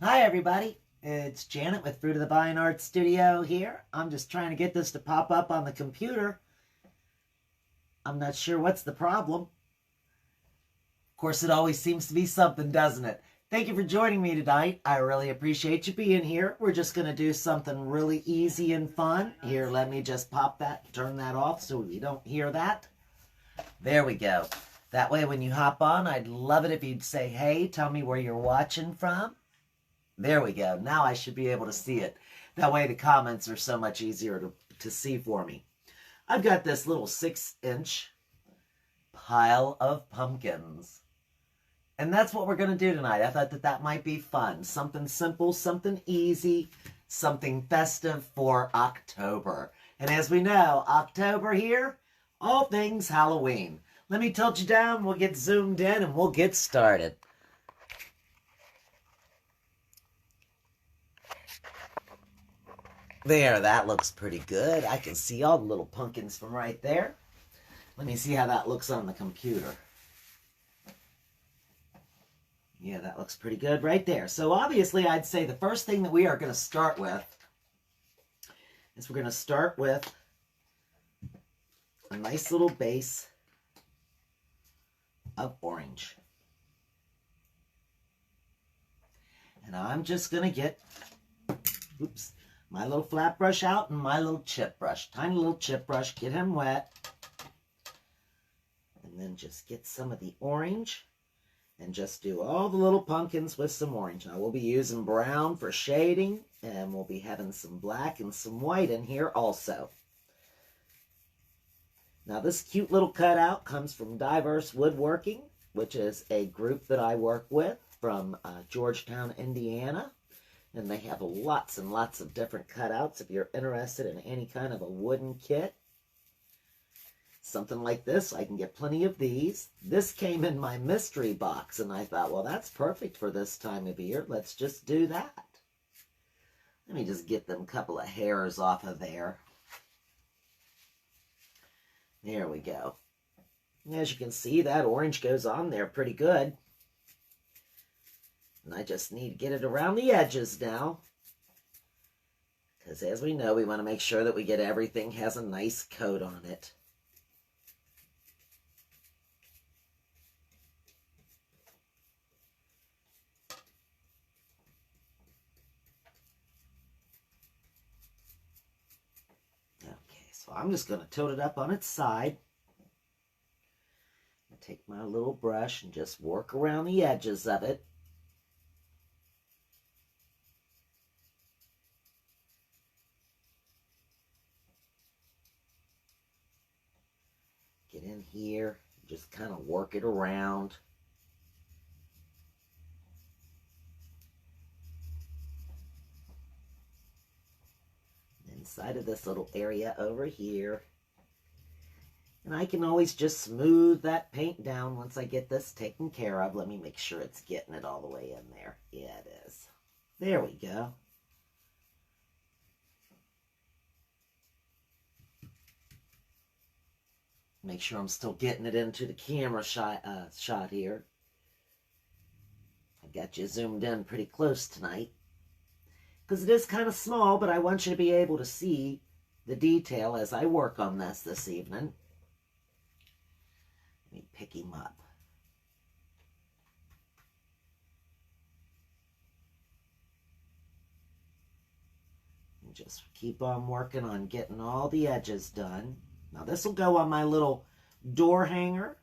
Hi everybody, it's Janet with Fruit of the Vine Art Studio here. I'm just trying to get this to pop up on the computer. I'm not sure what's the problem. Of course, it always seems to be something, doesn't it? Thank you for joining me tonight. I really appreciate you being here. We're just going to do something really easy and fun. Here, let me just pop that, turn that off so you don't hear that. There we go. That way when you hop on, I'd love it if you'd say, hey, tell me where you're watching from. There we go. Now I should be able to see it. That way the comments are so much easier to see for me. I've got this little 6-inch pile of pumpkins. And that's what we're going to do tonight. I thought that might be fun. Something simple, something easy, something festive for October. And as we know, October here, all things Halloween. Let me tilt you down, we'll get zoomed in, and we'll get started. There, that looks pretty good. I can see all the little pumpkins from right there. Let me see how that looks on the computer. Yeah, that looks pretty good right there. So obviously, I'd say the first thing that we are going to start with is we're going to start with a nice little base of orange. And I'm just going to get, my little flat brush out and my little chip brush. Tiny little chip brush, get him wet. And then just get some of the orange and just do all the little pumpkins with some orange. Now we'll be using brown for shading, and we'll be having some black and some white in here also. Now this cute little cutout comes from Diverse Woodworking, which is a group that I work with from Georgetown, Indiana. And they have lots and lots of different cutouts if you're interested in any kind of a wooden kit. Something like this, I can get plenty of these. This came in my mystery box, and I thought, well, that's perfect for this time of year. Let's just do that. Let me just get them a couple of hairs off of there. There we go. As you can see, that orange goes on there pretty good. And I just need to get it around the edges now. Because as we know, we want to make sure that we get everything has a nice coat on it. Okay, so I'm just going to tilt it up on its side. Take my little brush and just work around the edges of it. Get in here, just kind of work it around. Inside of this little area over here. And I can always just smooth that paint down once I get this taken care of. Let me make sure it's getting it all the way in there. Yeah, it is. There we go. Make sure I'm still getting it into the camera shot here. I've got you zoomed in pretty close tonight. Because it is kind of small, but I want you to be able to see the detail as I work on this evening. Let me pick him up. And just keep on working on getting all the edges done. Now this will go on my little door hanger,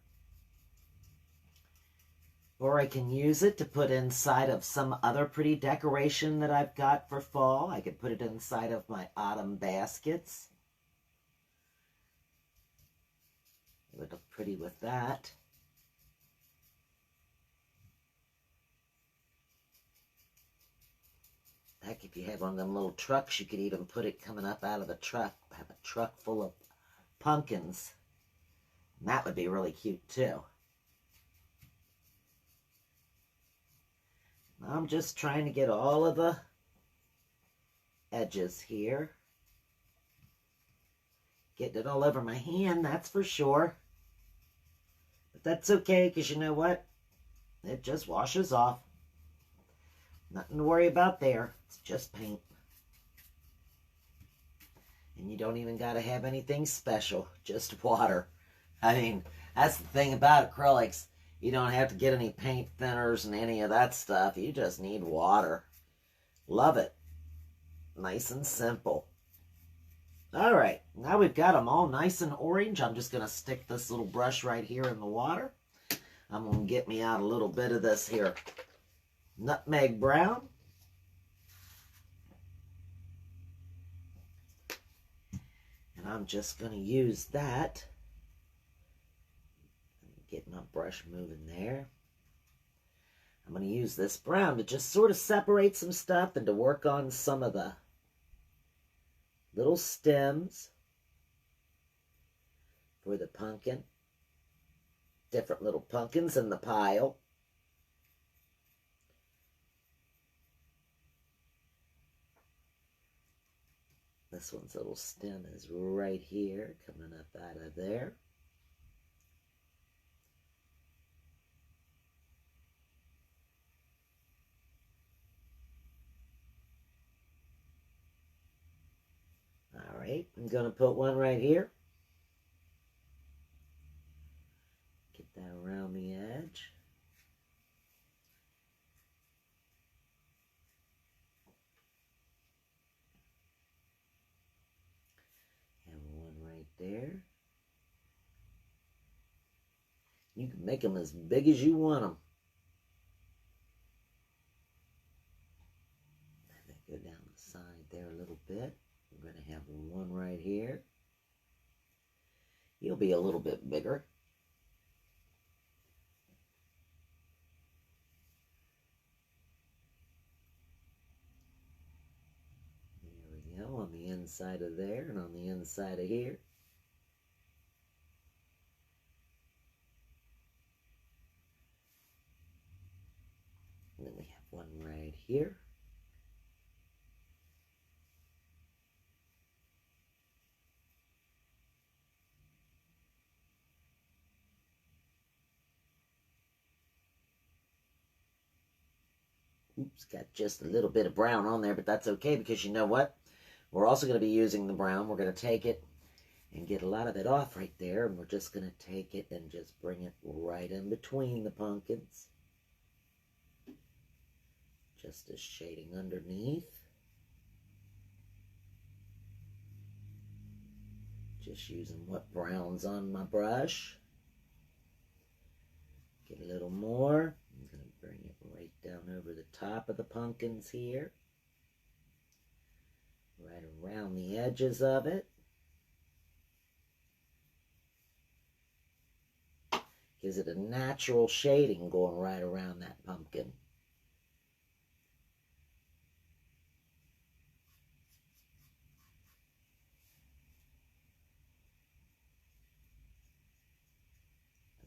or I can use it to put inside of some other pretty decoration that I've got for fall. I could put it inside of my autumn baskets. It would look pretty with that. Heck, if you had one of them little trucks, you could even put it coming up out of the truck. Have a truck full of pumpkins. And that would be really cute too. I'm just trying to get all of the edges here. Getting it all over my hand, that's for sure. But that's okay, because you know what? It just washes off. Nothing to worry about there. It's just paint. And you don't even got to have anything special, just water. I mean, that's the thing about acrylics. You don't have to get any paint thinners and any of that stuff. You just need water. Love it. Nice and simple. All right, now we've got them all nice and orange. I'm just going to stick this little brush right here in the water. I'm going to get me out a little bit of this here nutmeg brown. And I'm just going to use that. Get my brush moving there. I'm going to use this brown to just sort of separate some stuff and to work on some of the little stems for the pumpkin. Different little pumpkins in the pile. This one's little stem is right here, coming up out of there. All right, I'm going to put one right here. Get that around the edge. And one right there. You can make them as big as you want them. And then go down the side there a little bit. We're going to have one right here. You'll be a little bit bigger. There we go, on the inside of there and on the inside of here. And then we have one right here. Oops, got just a little bit of brown on there, but that's okay because you know what? We're also going to be using the brown. We're going to take it and get a lot of it off right there, and we're just going to take it and just bring it right in between the pumpkins. Just as shading underneath. Just using what brown's on my brush. Get a little more. I'm going to bring it right down over the top of the pumpkins here. Right around the edges of it. Gives it a natural shading going right around that pumpkin.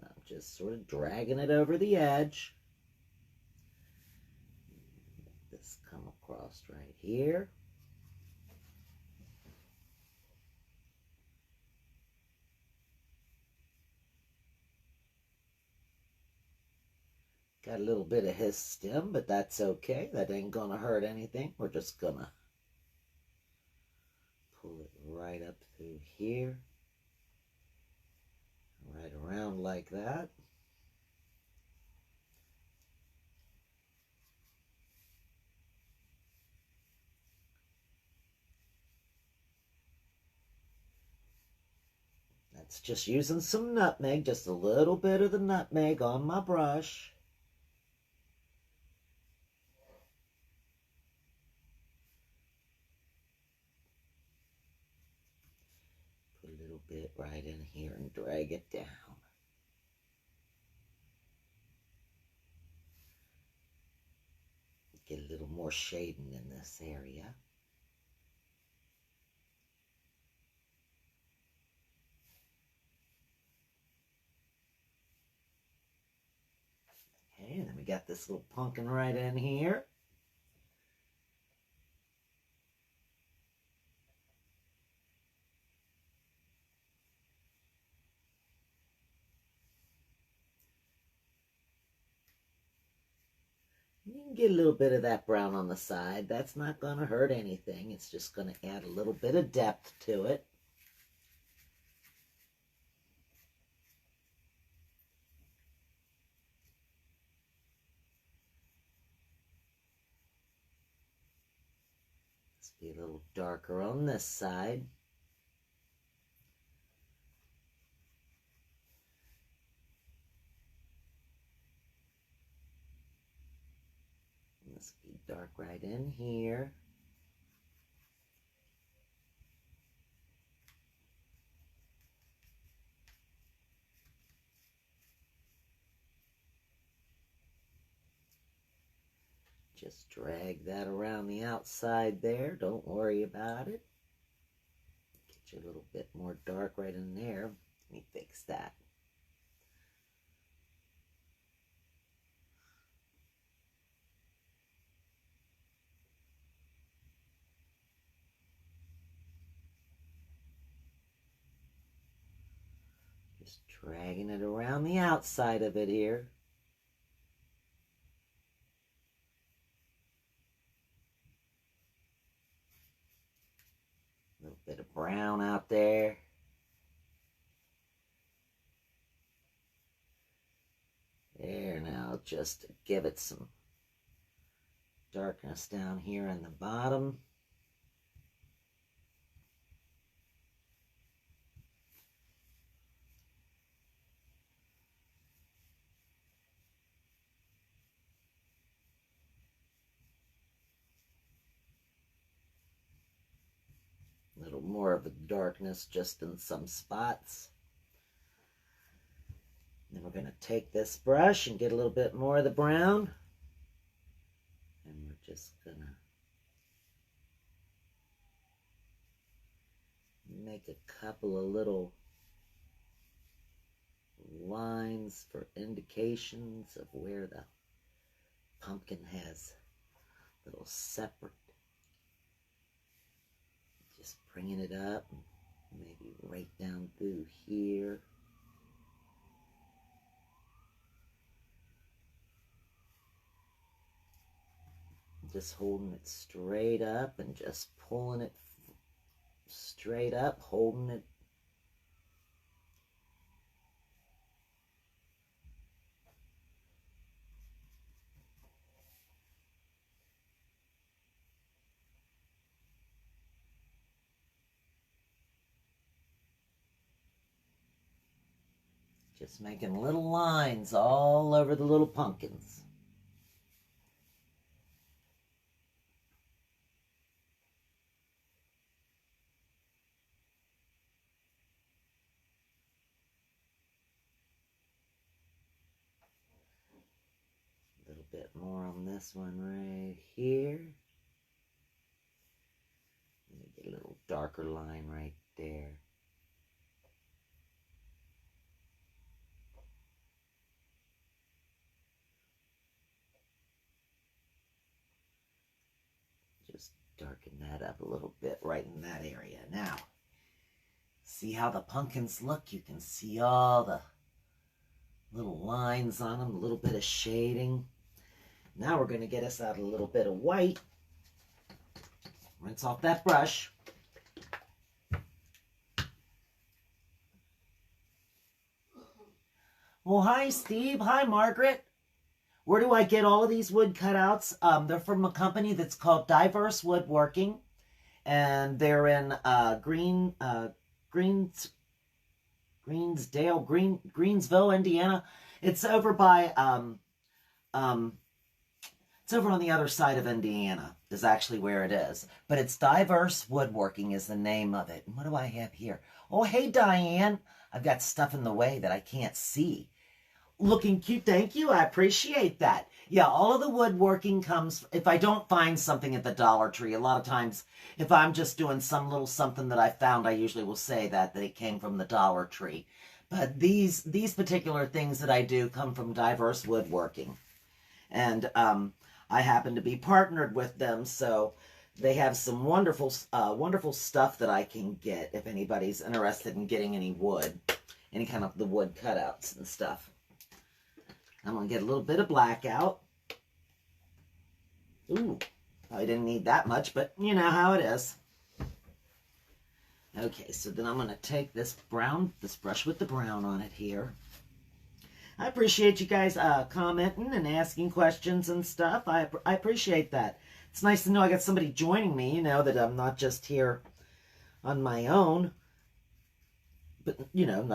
And I'm just sort of dragging it over the edge. Let this come across right here. Got a little bit of his stem, but that's okay. That ain't gonna hurt anything. We're just gonna pull it right up through here. Right around like that. That's just using some nutmeg, just a little bit of the nutmeg on my brush. Put a little bit right in here and drag it down. Get a little more shading in this area. Okay, and then we got this little pumpkin right in here. You can Get a little bit of that brown on the side. That's not going to hurt anything. It's just going to add a little bit of depth to it. Let's be a little darker on this side. Let's be dark right in here. Just drag that around the outside there. Don't worry about it. Get you a little bit more dark right in there. Let me fix that. Just dragging it around the outside of it here. A little bit of brown out there. There, now just give it some darkness down here in the bottom. A little more of a darkness just in some spots. Then we're going to take this brush and get a little bit more of the brown. And we're just going to make a couple of little lines for indications of where the pumpkin has little separate. Just bringing it up, maybe right down through here. Just holding it straight up and just pulling it straight up, holding it. Just making little lines all over the little pumpkins. A little bit more on this one right here. Get a little darker line right there. Just darken that up a little bit right in that area. Now, see how the pumpkins look? You can see all the little lines on them, a little bit of shading. Now we're going to get us out a little bit of white. Rinse off that brush. Well, hi, Steve. Hi, Margaret. Where do I get all of these wood cutouts? They're from a company that's called Diverse Woodworking, and they're in Greensville, Indiana. It's over by it's over on the other side of Indiana is actually where it is. But it's Diverse Woodworking is the name of it. And what do I have here? Oh, hey, Diane. I've got stuff in the way that I can't see. Looking cute. Thank you. I appreciate that. Yeah, all of the woodworking comes, if I don't find something at the Dollar Tree, a lot of times, if I'm just doing some little something that I found, I usually will say that it came from the Dollar Tree. But these particular things that I do come from Diverse Woodworking. And I happen to be partnered with them, so they have some wonderful, wonderful stuff that I can get if anybody's interested in getting any wood, any kind of the wood cutouts and stuff. I'm going to get a little bit of black out. Ooh, I didn't need that much, but you know how it is. Okay, so then I'm going to take this brush with the brown on it here. I appreciate you guys commenting and asking questions and stuff. I appreciate that. It's nice to know I got somebody joining me, you know, that I'm not just here on my own. But, you know,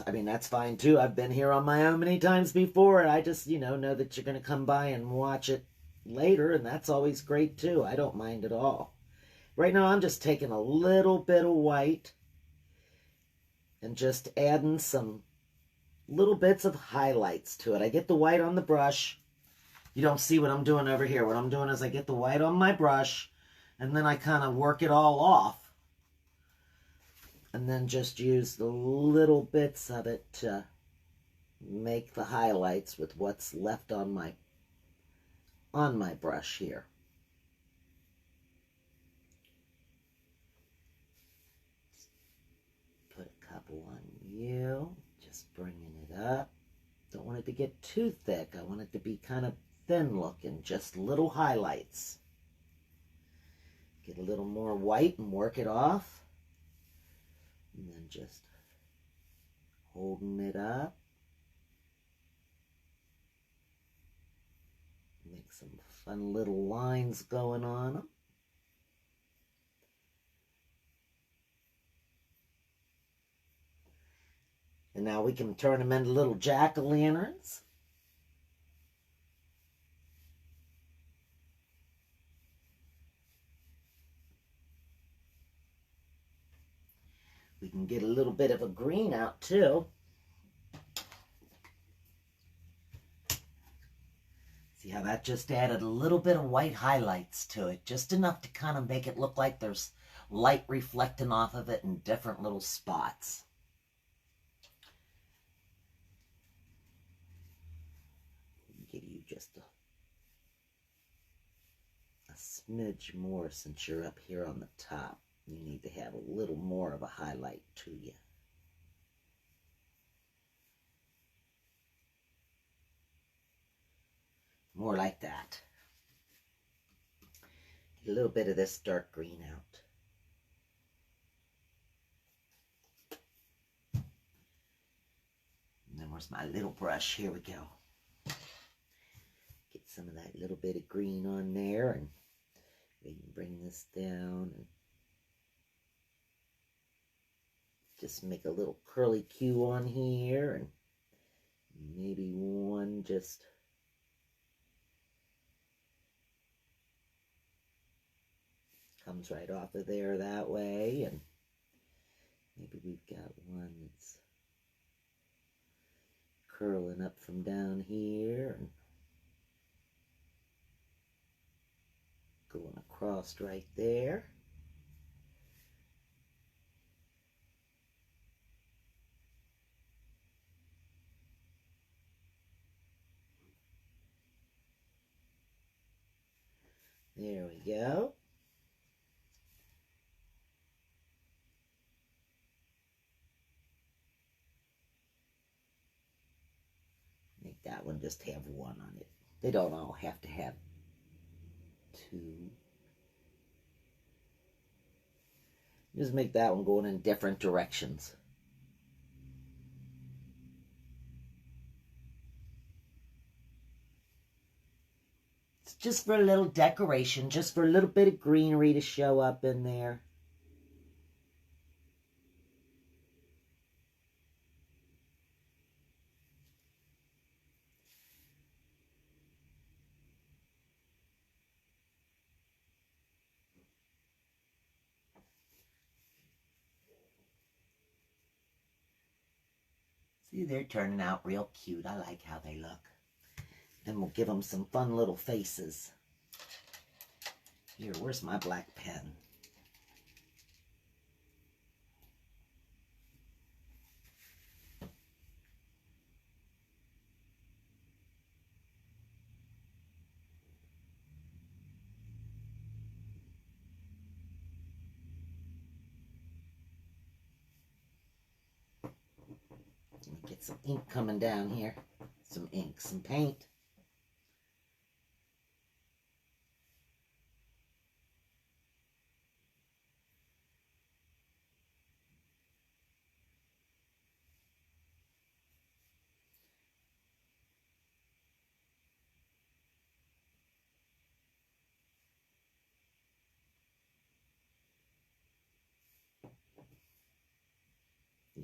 I mean, that's fine too. I've been here on my own many times before, and I just, you know that you're going to come by and watch it later, and that's always great too. I don't mind at all. Right now, I'm just taking a little bit of white and just adding some little bits of highlights to it. I get the white on the brush. You don't see what I'm doing over here. What I'm doing is I get the white on my brush, and then I kind of work it all off. And then just use the little bits of it to make the highlights with what's left on my brush here. Put a couple on you, just bringing it up. Don't want it to get too thick. I want it to be kind of thin looking, just little highlights. Get a little more white and work it off. And then just holding it up. Make some fun little lines going on them. And now we can turn them into little jack-o'-lanterns. We can get a little bit of a green out too. See how that just added a little bit of white highlights to it, just enough to kind of make it look like there's light reflecting off of it in different little spots. Give you just a smidge more since you're up here on the top. You need to have a little more of a highlight to you. More like that. Get a little bit of this dark green out. And then where's my little brush? Here we go. Get some of that little bit of green on there, and we can bring this down and just make a little curly Q on here, and maybe one just comes right off of there that way, and maybe we've got one that's curling up from down here and going across right there. There we go. Make that one just have one on it. They don't all have to have two. Just make that one going in different directions. It's just for a little decoration, just for a little bit of greenery to show up in there. See, they're turning out real cute. I like how they look. And we'll give them some fun little faces. Here, where's my black pen? Let me get some ink coming down here. Some ink, some paint.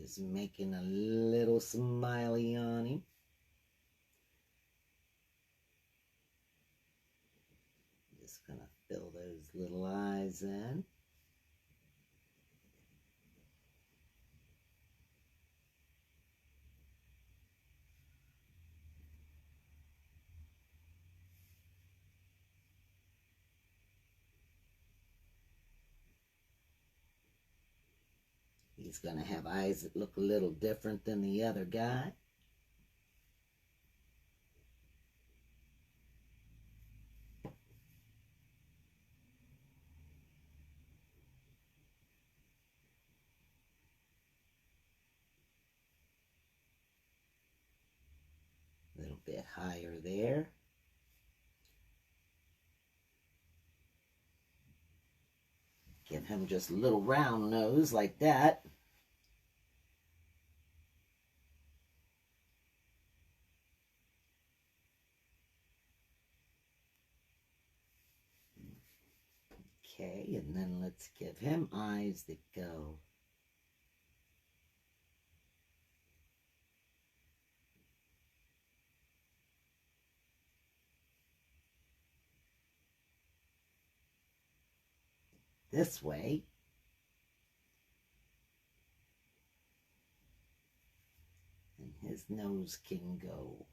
Just making a little smiley on him. Just gonna fill those little eyes in. He's going to have eyes that look a little different than the other guy. A little bit higher there. Give him just a little round nose like that. Okay, and then let's give him eyes that go this way. And his nose can go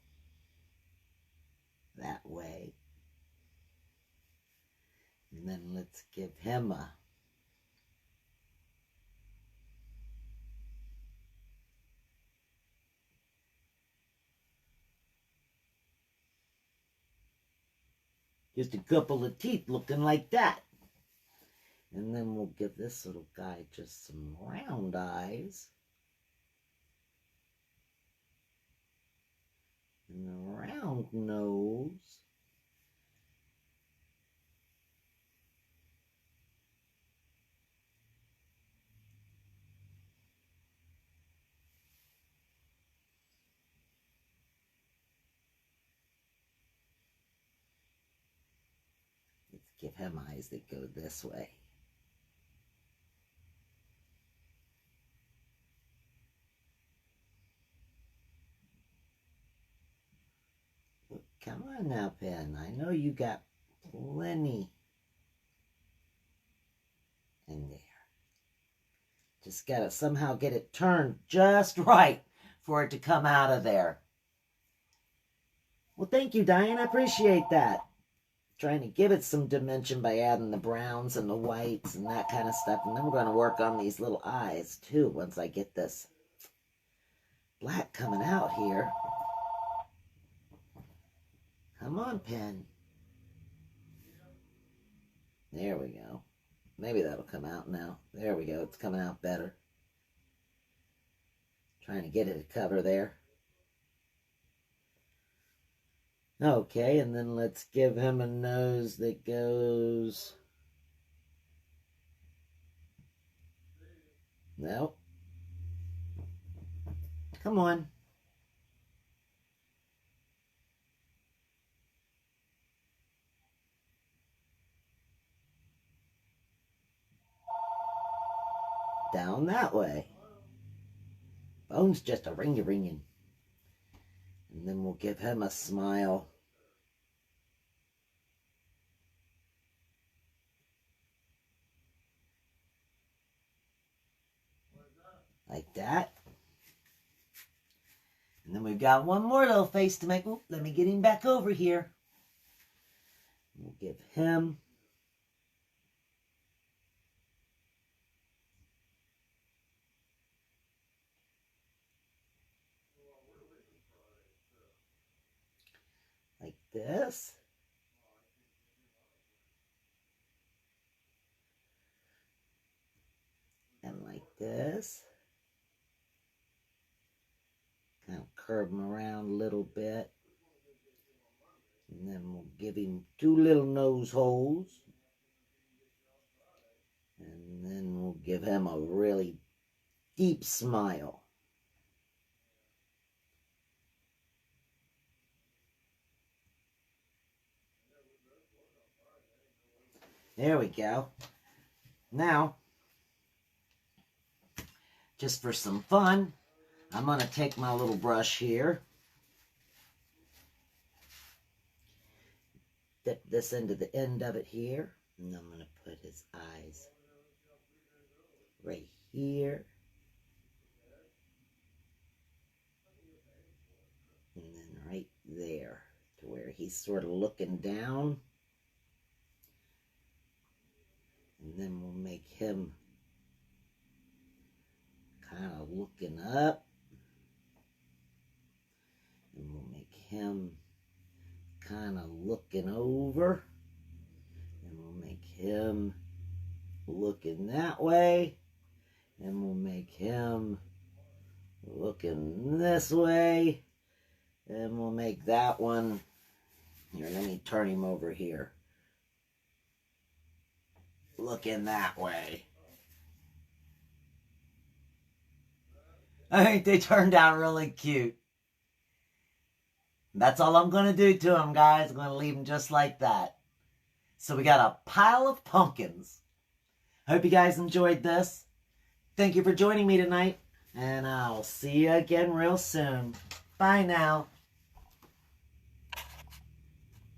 that way. And then let's give him a just a couple of teeth looking like that. And then we'll give this little guy just some round eyes. And a round nose. Let's give him eyes that go this way. Come on now, Pen. I know you got plenty in there. Just gotta somehow get it turned just right for it to come out of there. Well, thank you, Diane. I appreciate that. Trying to give it some dimension by adding the browns and the whites and that kind of stuff. And then we're going to work on these little eyes, too, once I get this black coming out here. Come on, Pen. There we go. Maybe that'll come out now. There we go. It's coming out better. Trying to get it to cover there. Okay, and then let's give him a nose that goes... No. Come on. Down that way. Bone's just a ring-a-ringing. And then we'll give him a smile. Like that. And then we've got one more little face to make. Oop, let me get him back over here. We'll give him like this. And like this. Kind of curve him around a little bit. And then we'll give him two little nose holes. And then we'll give him a really deep smile. There we go. Now, just for some fun, I'm going to take my little brush here, dip this into the end of it here, and I'm going to put his eyes right here, and then right there to where he's sort of looking down. And then we'll make him kind of looking up. And we'll make him kind of looking over. And we'll make him looking that way. And we'll make him looking this way. And we'll make that one. Here, let me turn him over here. Looking that way. I think they turned out really cute. That's all I'm going to do to them, guys. I'm going to leave them just like that. So we got a pile of pumpkins. Hope you guys enjoyed this. Thank you for joining me tonight. And I'll see you again real soon. Bye now.